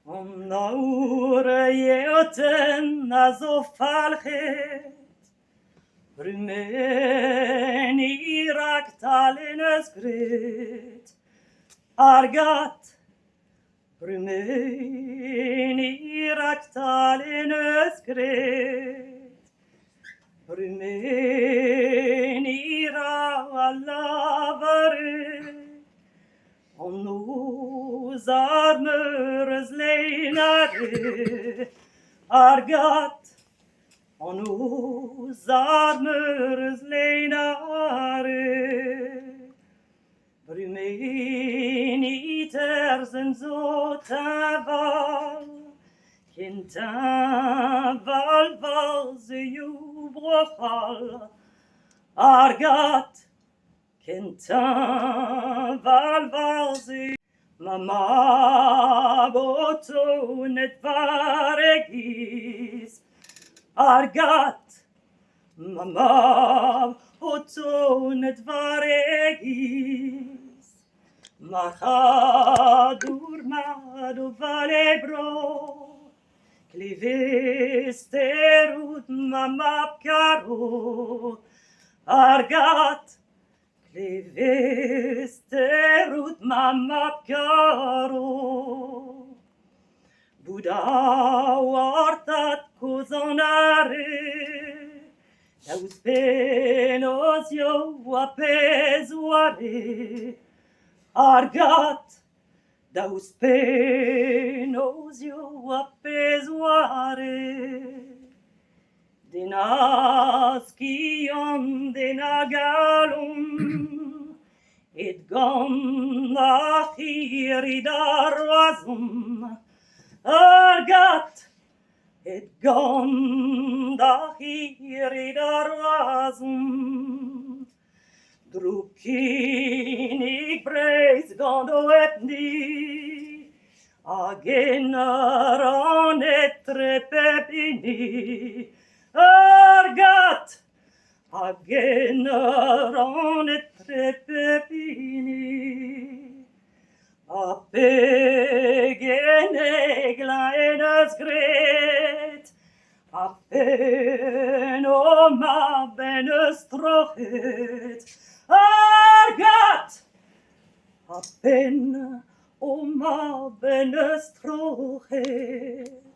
Om naure yeoten azo falchet Brumeni raktalenes grit Argat Brumeni raktalenes grit Brumeni ravalavaret On nos armures leinare Argat On nos armures leinare Brumeni terzen zotaval Kintaval valzeu brochal Argat Kintaval valzi Mama boto net varegis Argat Mama boto net varegis Machadur mado valebro Clivesterut mama caro Argat Clivesterut mama caro Buddha wartat cozonare Daus penos yo apesuare Argat Daus penos yo apesuare Denascion denagalum Et gonnach iridarvasum Argat Et gonnach iridarvasum Drukinig breis gondo etni Agenaron etre pepini Argat Agenaron etre pepini Apegene enas gret Apenoma benes trochet Argat Apen oma benes trochet